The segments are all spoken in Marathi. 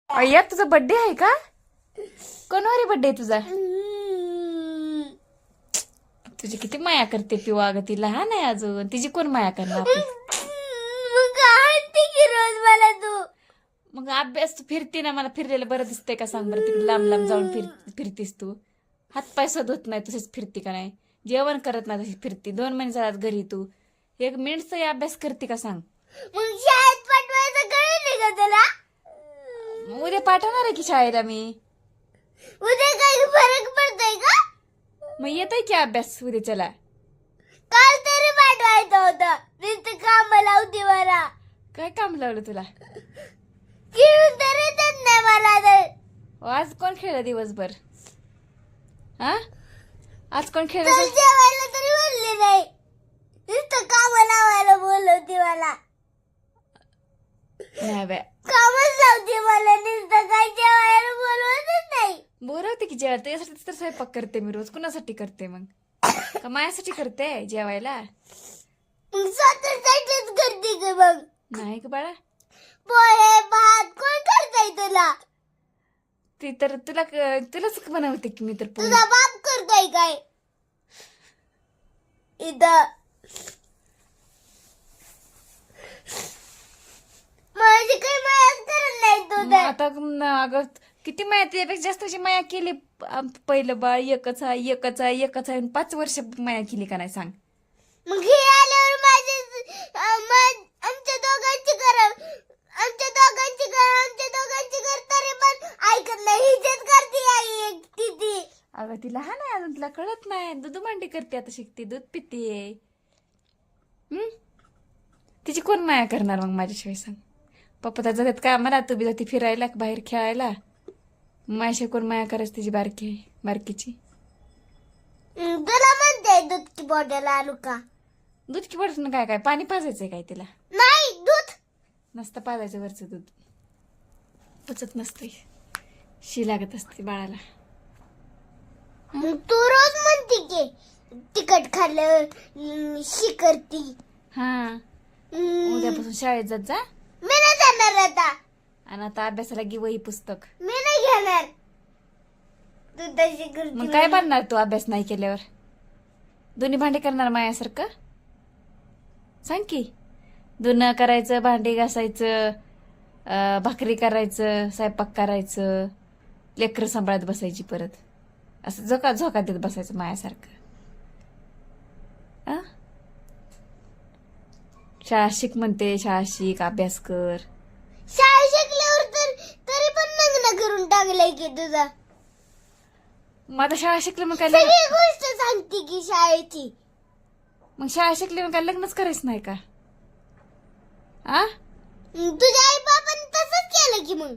अय्या तुझा बर्थडे आहे का? कोणवारी बर्थडे तुझा? तुझी किती माया करते पिवा, अगं ती लहान आहे अजून, तिची कोण माया करणार आपली? मला तू मग अभ्यास तू फिरती ना, मला फिरलेलं बरं दिसतंय का सांग बरं? तिकडे लांब लांब जाऊन फिरतीस तू. हातपाय होत नाही तशीच फिरती का नाही? जेवण करत नाही तशी फिरती. 2 महिने झाल्यात घरी तू 1 मिनिटचा अभ्यास करते का सांग? मग शाळेत पाठवायचं कळलं नाही का तुला? मग उद्या पाठवणार आहे की शाळेला मी. उद्या काही फरक पडतोय का? मग येतोय की अभ्यास उद्याच्याला. काल तरी पाठवायचं होतं. नुसतं काम लावती मला. काय काम लावलं तुला? खेळून तरी देत नाही मला तर. आज कोण खेळलं दिवसभर? हा, आज कोण खेळलं? चल जेवायला तरी बोलले नाही. नुसतं काम लावायला बोलवते मला. नाही बाय, कामच लावते मला, नुसतं काय जेवायला बोलवतच नाही. बोरवते की जेवायला. त्याच्यासाठी तर स्वयंपाक करते मी रोज. कुणासाठी करते मग? का माझ्यासाठी करते जेवायला? मग स्वतःसाठीच करते का मग? नाही का बाळा, पोहे भात कोण करताय तुला? ती तर तुलाच बनवते की मी तर पोहे. तुझा बाप करताय काय इथं? माझी काही मायाच करत नाही तू मग तर. आता अगं किती माया, त्यापेक्षा जास्तची माया केली. पहिलं बाळ एकच आहे 5 वर्ष माया केली का नाही सांग? मग हे आल्यावर आमच्या दोघांची कर तरी पण ऐकत नाही. हिचेच करते आई एकटी ती. अगं ती लहान आहे अजून, तिला कळत नाही. दूध मांडी करते आता, शिकते, दूध पिते. तिची कोण माया करणार मग माझ्याशिवाय सांग? पप्पा तर जातात का आम्हाला, तू बी जाते फिरायला बाहेर खेळायला. माझ्याशिवाय कोण माया करायची तिची बारकीची? तुला म्हणते दूध की बॉटल आणू का? दूध की पडत काय पाणी पाजायचंय काय तिला? नाही दूध नसतं पाजायचं वरचं दूध. पचत नसते, शी लागत असते बाळाला. तू रोज म्हणते की तिखट खाल्लं शी करती. हा, उद्यापासून शाळेत जात जा. मी नाही जाणार आता. आणि आता अभ्यासाला घे वही पुस्तक. मी नाही घेणार. तू तशी करती. मग काय बनणार तू अभ्यास नाही केल्यावर? दोन्ही भांडे करणार मायासारखं? सांग की. धुणं करायचं, भांडी घासायचं, भाकरी करायचं, स्वयंपाक करायचं, लेकरं सांभाळत बसायची परत. असं झोका देत बसायचं मायासारखं. शाळा शिक म्हणते, शाळा शिक, अभ्यास कर. शाळा शिकल्यावर तरी पण लग्न करून टाकलंय की तुझा. मग आता शाळा शिकलं मग काय सगळी गोष्ट सांगते की शाळेची. मग शाळा शिकली मग काय लग्नच करायचं नाही का? आ, तुझ्या आई बाबांनी तसंच केलं की मग.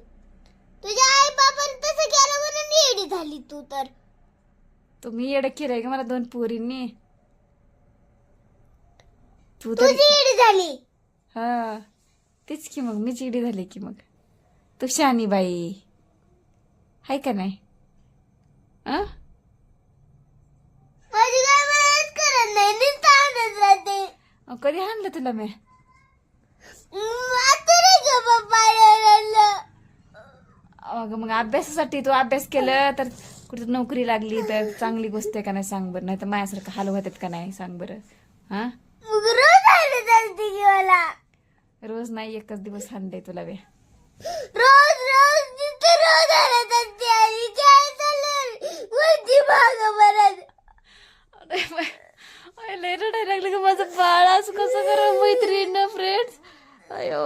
तुझ्या आई बाबांनी तसं केलं म्हणून येडी झाली तू तर. तुम्ही येडं केलंय का मला 2 पोरींनी? तू तर तुझी येडी झाली. हा, तेच की मग मी चिडी झाली की मग. तू शानी बाई हाय का नाही? माझी काय मदत करत नाही, नुसतं आणत राहते. कधी हाणलं तुला मी? आता नाही का पप्पा रडलं. अगं मग अभ्यासासाठी तू अभ्यास केलं तर कुठे नोकरी लागली तर चांगली गोष्ट आहे का नाही सांग बरं? नाही तर माझ्यासारखं हाल होतात का नाही सांग बरं? हा, मग रोज आणत असते की मला. रोज नाही, एकच दिवस हाणलंय तुला बे. रोज नुसतं रोज आणत असते. आणि काय चाललं वरती मागं परत. लय रडायला लागलं का माझं बाळ. आज कसं करावं मैत्रीण फ्रेंड्स? अयो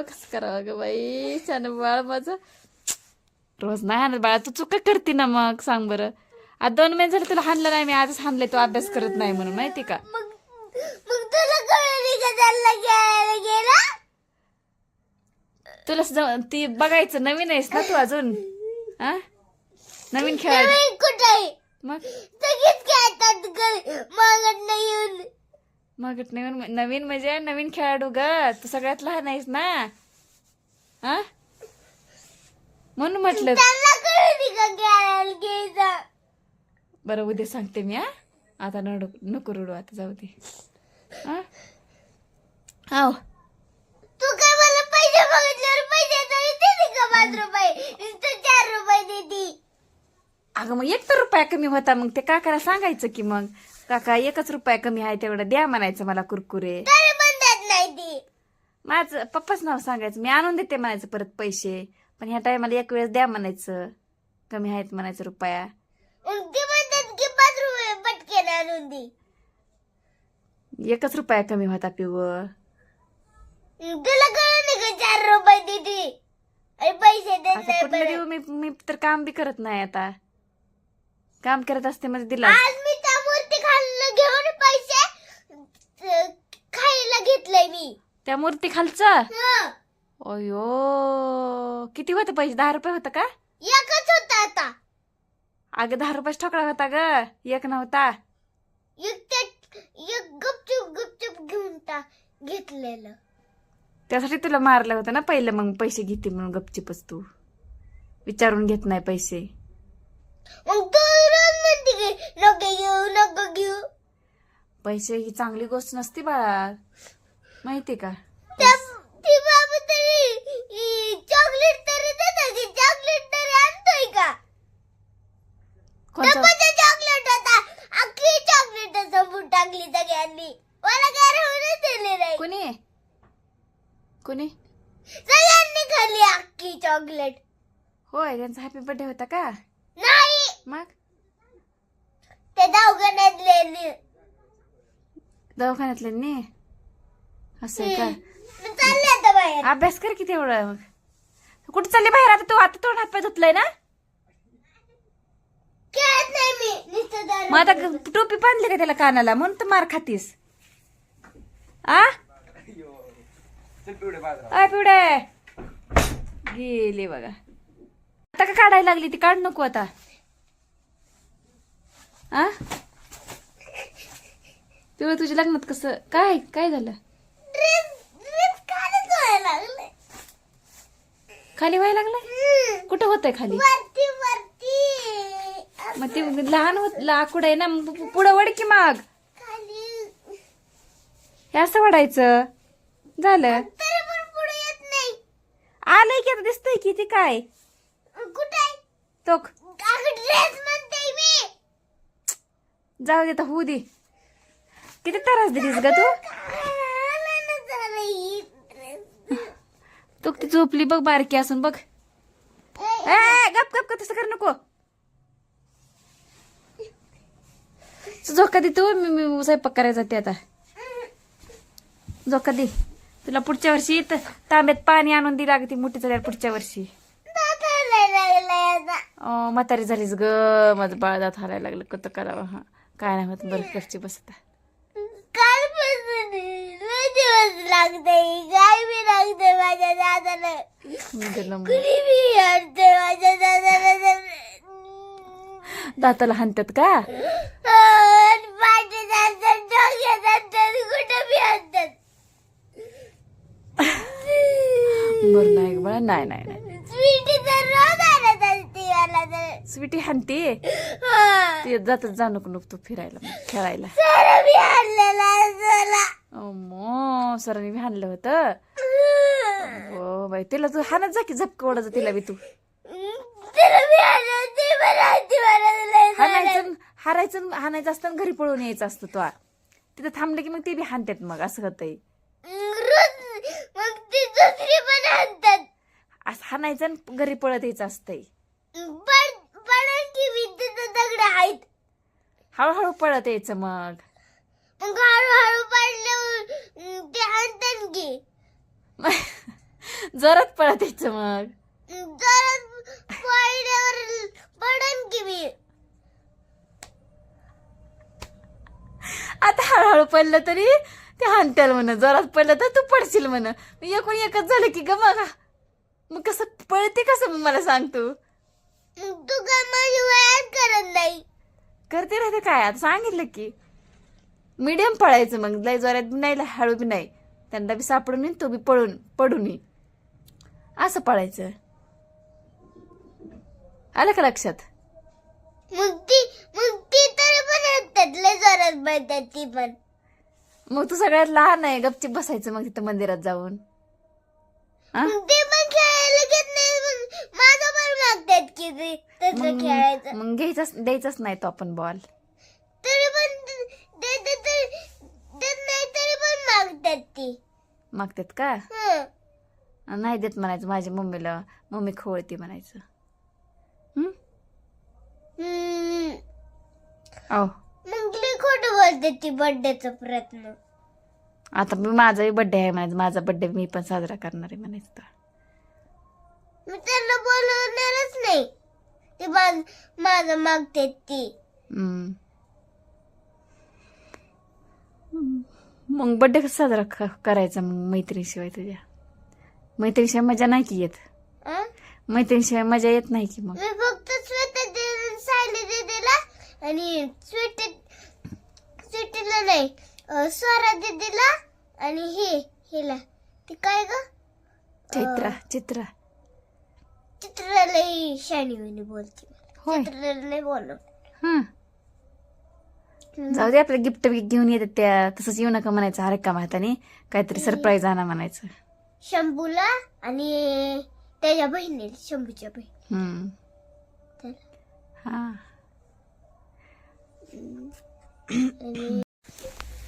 कसं करावं ग बाई, छान बाळ माझं. रोज नाही हाणत बाळा, तू चुका करते ना मग सांग बरं. आज 2 महिने झाले तुला हाणलं नाही मी, आजच हाणलंय तू अभ्यास करत नाही म्हणून, माहिती का? मग तुला कळली का त्यांना खेळायला गेला? तुला ती बघायचं नवीन आहेस ना तू अजून. हा, नवीन खेळायला नवीन कुठं आहे? मग सगळीच खेळतात मागत नाही येऊन. मग नवीन म्हणजे नवीन खेळाडू ग. तू सगळ्यात लहान आहेस ना. हा, म्हणून म्हटलं. त्यांना कळली का खेळायला घ्यायचं? बरं उद्या सांगते मी. हा, आता नको रडू, आता जाऊ दे. हा, तू काय मला पैसे मागितल्यावर पैसे तरी दिले का 5 रुपये? नुसतं 4 रुपये देती. अगं मग 1 तर रुपया कमी होता, मग ते काकाला सांगायचं की मग काका 1च रुपया कमी आहे तेवढं द्या म्हणायचं मला कुरकुरे. तरी पण देत नाही ती. माझं पप्पाच नाव सांगायचं, मी आणून देते म्हणायचं परत पैसे, पण ह्या टायमाला 1 वेळेस द्या म्हणायचं, कमी आहेत म्हणायचं रुपया. मग ती म्हणतात की 5 रुपये पटकन आणून दे. 1च रुपया कमी होता पिव. तुला कळलं नाही का 4 रुपये देते आणि पैसे देत आता नाही कुठलं परत. देऊ मी तर काम बी करत नाही आता. काम करत असते म्हणजे दिला. आज मी त्या मूर्ती खाल्लं घेऊन पैसे खायला घेतलंय मी. त्या मूर्ती खालचं हं. अयो किती होतं पैसे? 10 रुपये होतं का? एकच होता आता. अगं 10 रुपयाच ठोकळा होता ग, 1 नव्हता. एक गुपचूप घेऊन घेतलेलं. त्यासाठी तुला मारलं होतं ना पहिलं, मग पैसे घेते म्हणून गपचिपच तू विचारून घेत नाही पैसे. मग तू रोज म्हणते की नको घेऊ. पैसे ही चांगली गोष्ट नसती बाळा, माहिती का? ती बाबा तरी चॉकलेट तरी देतात की चॉकलेट तरी आणतोय का? कोणतं? डब्याचं चॉकलेट होता, अख्खी चॉकलेट संपून टाकली सगळ्यांनी. मला काय राहूनच दिले नाही. कोणी सगळ्यांनी खाल्ली अख्खी चॉकलेट. होय, त्यांचा हॅपी बर्थडे होता का? नाही, मग ते दवाखान्यातले दवाखान्यातल्यांनी असं आहे का? चालले आता बाहेर. अभ्यास कर किती एवढं. मग कुठे चालले बाहेर आता तू? आता तोंड हात पाय धुतलंय ना? खेळत नाही मी नुसतं दारू. मग आता टोपी बांधली का त्याला कानाला म्हणून तर मार खातीस? आ पिवडे गेली बघा. आता का काढायला लागली ती? काढ नको आता. आ पिवळे तुझ्या लग्नात कसं काय काय झालं? ड्रेस खालीच व्हायला लागले. खाली व्हायला लागलंय? कुठं होतंय खाली? वरती मग ते लहान होत लाकूड आहे ना, मग पुढं वड की मग. खाली हे असं वडायचं. झालं. तरी पण पुढे येत नाही. आलंय की आता दिसतंय की ते काय कुठे तो. ड्रेस म्हणते मी. जाऊ दे आता, होऊ दे. किती त्रास दिलीस ग तू? तू ती झोपली बघ, बारकी असून बघ. गप गप तसं कर नको. झोका दे तू, मी स्वयंपाक करायला जाते आता. झोका दे. तुला पुढच्या वर्षी तांब्यात पाणी आणून दे लागते मोठी झाल्यावर पुढच्या वर्षी. म्हातारी झालीस ग, माझं बाळ दात हालायला लागलं. कत करावं? हा काय नाही होत, बरं करची बस आता. कालपासून लय दिवस लागते. काय बी लागते माझ्या दादाला. कुणी बी आणते माझ्या दादाला. दाताला हाणतात का? माझ्या दादा डोक्यात आणतात, कुठं बी आणतात. बरं नाही ग बाळा, नाही नाही नाही. स्वीटी तर रोज आणत असते मला तर. स्वीटी हाणते ते. जातच जाऊ नको नको तू फिरायला मग, खेळायला. सर बी आणलेला असायला. मो सरांनी बी हाणलं होतं. हो बाई, तिला तू हाणत जा की, झपक ओढायचं तिला बी तू. तिला बी आणते, मला आणते, मला लय हाणायचं हाणायचं असतं आणि घरी पळून यायचं असतं. तो तिथं थांबलं की मग ते बी हाणतात, मग असं होतंय. रोज मग ती दुसरी पण आणतात. असं हाणायचं आणि घरी पळत यायचं असतंय. पडून की विद्युत दगड आहेत. हळूहळू पळत यायचं मग. मग हळूहळू पडल्यावर ते आणतात की. जोरात पळत यायचं मग. जरा पडल्यावर पडन की मी. आता हळूहळू पडलं तरी ते हाणत्याल म्हण, जोरात पडलं तर तू पडशील म्हण. एकूण एकच झालं की ग मग कसं पळते कसं मग मला सांग तू. तू काय माझी वयात करत नाही. करते राहते काय, आता सांगितलं की मीडियम पळायचं. मग लय जोरात बी नाही, लय हळू बी नाही. त्यांना बी सापडून येईन, तो बी पडून येईन, असं पळायचं. आलं का लक्षात? मग ती तरी पण आणतात, लय जोरात म्हणतात ती पण. मग तू सगळ्यात लहान आहे, गपचिप बसायचं मग तिथं मंदिरात जाऊन. ते पण खेळायला घेत नाही. माझा की ते तसं खेळायचं. मग द्यायचाच नाही तो आपण बॉल. तरी पण देत नाही तरी पण मागतात ती. मागतात का? हं. नाही देत म्हणायचं माझ्या मम्मीला, मम्मी खवळती म्हणायचं. हम्म. ओ मग लई खोटं बोलते ती बर्थडेचा प्रयत्न. आता माझाही बड्डे आहे म्हणायचं, माझा बड्डे मी पण साजरा करणार आहे म्हणायचं. मी त्यांना बोलवणारच नाही. ते माझं मागते ती. मग बड्डे कसा साजरा करायचा मग मैत्रिणीशिवाय? तुझ्या मैत्रिणीशिवाय मजा नाही की येत. हं? मैत्रिणीशिवाय मजा येत नाही की मग. मी फक्त स्वेटर सायली दीदीला आणि स्वीटीला नाही स्वरा दीदीला आणि हिला ती काय ग चित्रा चित्राला शाणीवाणी बोलते. होय. चित्राला नाही बोलत. हं. जाऊ दे, आपलं गिफ्ट घेऊन येतात त्या, तसंच येऊ नका म्हणायचं. अरे का हाताने काहीतरी सरप्राईज आणा म्हणायचं. शंभूला आणि त्याच्या बहिणीला, शंभूच्या बहीण. हा.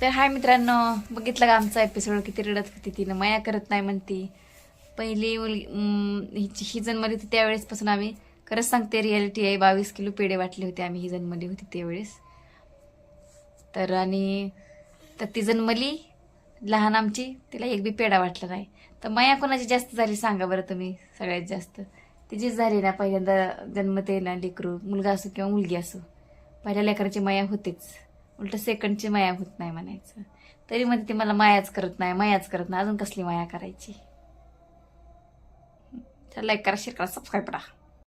तर हाय मित्रांनो, बघितलं का आमचा एपिसोड? किती रडत होती, तिनं माया करत नाही म्हणती. पहिली मुलगी ही जन्मली होती त्यावेळेसपासून आम्ही, खरंच सांगते रियालिटी आहे, 22 किलो पेढे वाटले होते आम्ही ही जन्मली होती त्यावेळेस. तर आणि तर ती जन्मली लहान आमची, तिला एक बी पेढा वाटला नाही. तर माया कोणाची जास्त झाली सांगा बरं तुम्ही? सगळ्यात जास्त तिचीच झाली ना. पहिल्यांदा जन्मते ना लेकरू, मुलगा असो किंवा मुलगी असो, पहिल्या लेकराची माया होतेच, उलट सेकंडची माया होत नाही म्हणायचं. तरी मध्ये ती मला मायाच करत नाही, अजून कसली माया करायची? लाईक करा, शेअर करा, सबस्क्राईब करा.